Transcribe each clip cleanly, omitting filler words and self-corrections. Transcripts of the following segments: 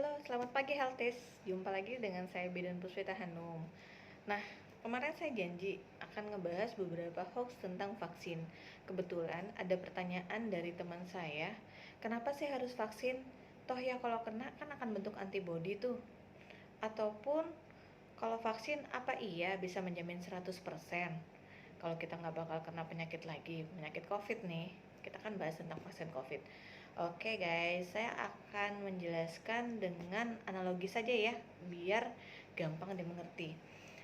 Halo, selamat pagi Healthies. Jumpa lagi dengan saya Bidan Puspita Hanum. Nah, kemarin saya janji akan ngebahas beberapa hoax tentang vaksin. Kebetulan ada pertanyaan dari teman saya, kenapa sih harus vaksin? Toh ya kalau kena kan akan bentuk antibodi tuh. Ataupun kalau vaksin apa iya bisa menjamin 100% kalau kita nggak bakal kena penyakit lagi, penyakit COVID nih. Kita kan bahas tentang vaksin COVID. Oke guys, saya akan menjelaskan dengan analogi saja ya, biar gampang dimengerti.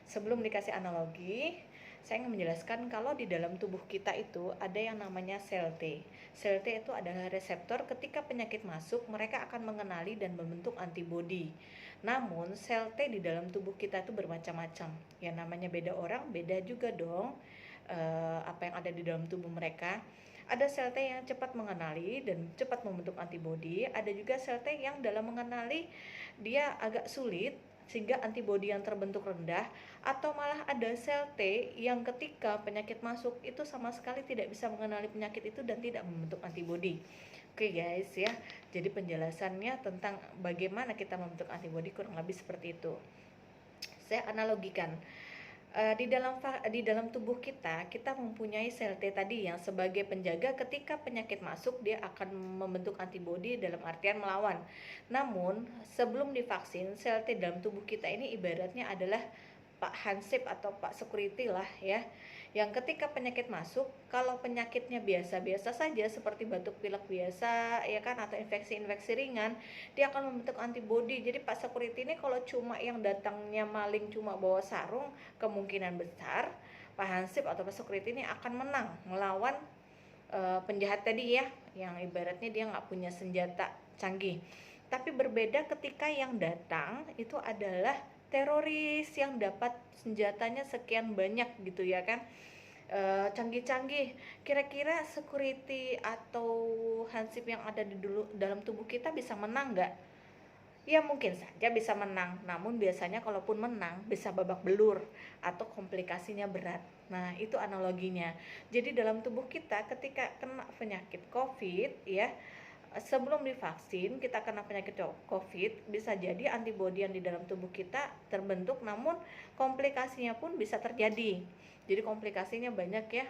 Sebelum dikasih analogi, saya ingin menjelaskan kalau di dalam tubuh kita itu ada yang namanya sel T. Sel T itu adalah reseptor ketika penyakit masuk, mereka akan mengenali dan membentuk antibodi. Namun sel T di dalam tubuh kita itu bermacam-macam. Ya namanya beda orang, beda juga dong apa yang ada di dalam tubuh mereka. Ada sel T yang cepat mengenali dan cepat membentuk antibodi. Ada juga sel T yang dalam mengenali dia agak sulit sehingga antibodi yang terbentuk rendah, atau malah ada sel T yang ketika penyakit masuk itu sama sekali tidak bisa mengenali penyakit itu dan tidak membentuk antibodi. Oke guys ya, jadi penjelasannya tentang bagaimana kita membentuk antibodi kurang lebih seperti itu. Saya analogikan. Di dalam tubuh kita mempunyai sel T tadi yang sebagai penjaga ketika penyakit masuk dia akan membentuk antibodi dalam artian melawan. Namun sebelum divaksin, sel T dalam tubuh kita ini ibaratnya adalah Pak Hansip atau Pak Security lah ya, yang ketika penyakit masuk, kalau penyakitnya biasa-biasa saja seperti batuk pilek biasa ya kan, atau infeksi-infeksi ringan, dia akan membentuk antibodi. Jadi Pak Security ini kalau cuma yang datangnya maling cuma bawa sarung, kemungkinan besar Pak Hansip atau Pak Security ini akan menang melawan penjahat tadi ya, yang ibaratnya dia nggak punya senjata canggih. Tapi berbeda ketika yang datang itu adalah teroris yang dapat senjatanya sekian banyak gitu ya kan, canggih-canggih. Kira-kira security atau hansip yang ada di dalam tubuh kita bisa menang nggak? Ya mungkin saja bisa menang, namun biasanya kalaupun menang bisa babak belur atau komplikasinya berat. Nah itu analoginya. Jadi dalam tubuh kita ketika kena penyakit COVID ya, sebelum divaksin kita kena penyakit COVID, bisa jadi antibodi yang di dalam tubuh kita terbentuk, namun komplikasinya pun bisa terjadi. Jadi komplikasinya banyak ya.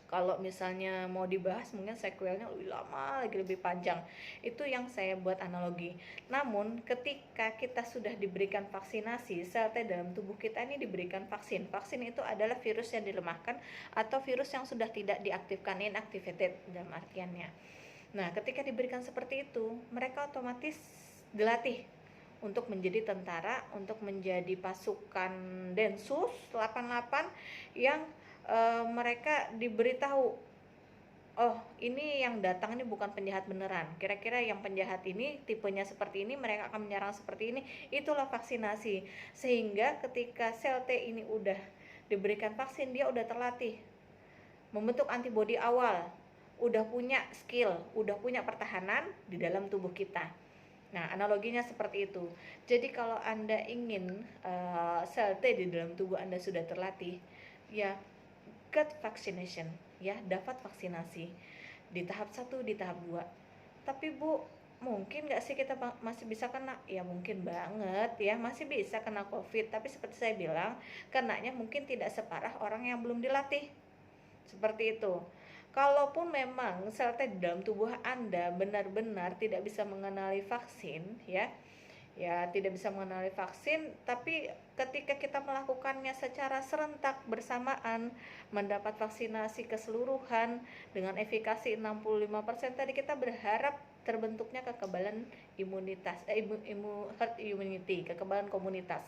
Kalau misalnya mau dibahas mungkin sequelnya lebih lama lagi, lebih panjang. Itu yang saya buat analogi. Namun ketika kita sudah diberikan vaksinasi, sel T dalam tubuh kita ini diberikan vaksin. Vaksin itu adalah virus yang dilemahkan atau virus yang sudah tidak diaktifkan, inactivated dalam artiannya. Nah ketika diberikan seperti itu, mereka otomatis dilatih untuk menjadi tentara, untuk menjadi pasukan Densus 88 yang mereka diberitahu, oh ini yang datang ini bukan penjahat beneran, kira-kira yang penjahat ini tipenya seperti ini, mereka akan menyerang seperti ini. Itulah vaksinasi, sehingga ketika sel T ini udah diberikan vaksin, dia udah terlatih membentuk antibodi awal, udah punya skill, udah punya pertahanan di dalam tubuh kita. Nah, analoginya seperti itu. Jadi kalau Anda ingin sel T di dalam tubuh Anda sudah terlatih, ya get vaccination, ya dapat vaksinasi di tahap 1, di tahap 2. Tapi Bu, mungkin nggak sih kita masih bisa kena? Ya mungkin banget ya, masih bisa kena COVID. Tapi seperti saya bilang, kenanya mungkin tidak separah orang yang belum dilatih. Seperti itu. Kalaupun memang sel T di dalam tubuh Anda benar-benar tidak bisa mengenali vaksin ya tidak bisa mengenali vaksin, tapi ketika kita melakukannya secara serentak bersamaan, mendapat vaksinasi keseluruhan dengan efikasi 65%, tadi kita berharap terbentuknya kekebalan imunitas, herd immunity, kekebalan komunitas.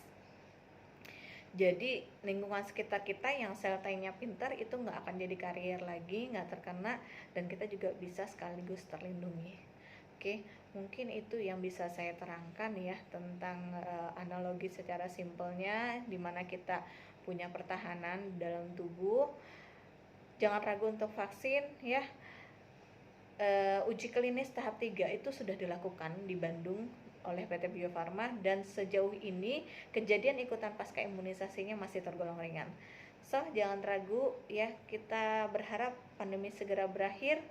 Jadi lingkungan sekitar kita yang sel T-nya pintar itu nggak akan jadi karier lagi, nggak terkena, dan kita juga bisa sekaligus terlindungi. Oke, mungkin itu yang bisa saya terangkan ya tentang analogi secara simpelnya, dimana kita punya pertahanan dalam tubuh. Jangan ragu untuk vaksin ya. Uji klinis tahap 3 itu sudah dilakukan di Bandung oleh PT Bio Farma, dan sejauh ini kejadian ikutan pasca imunisasinya masih tergolong ringan. So, jangan ragu ya, kita berharap pandemi segera berakhir.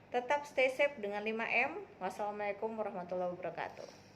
Tetap stay safe dengan 5M. Wassalamualaikum warahmatullahi wabarakatuh.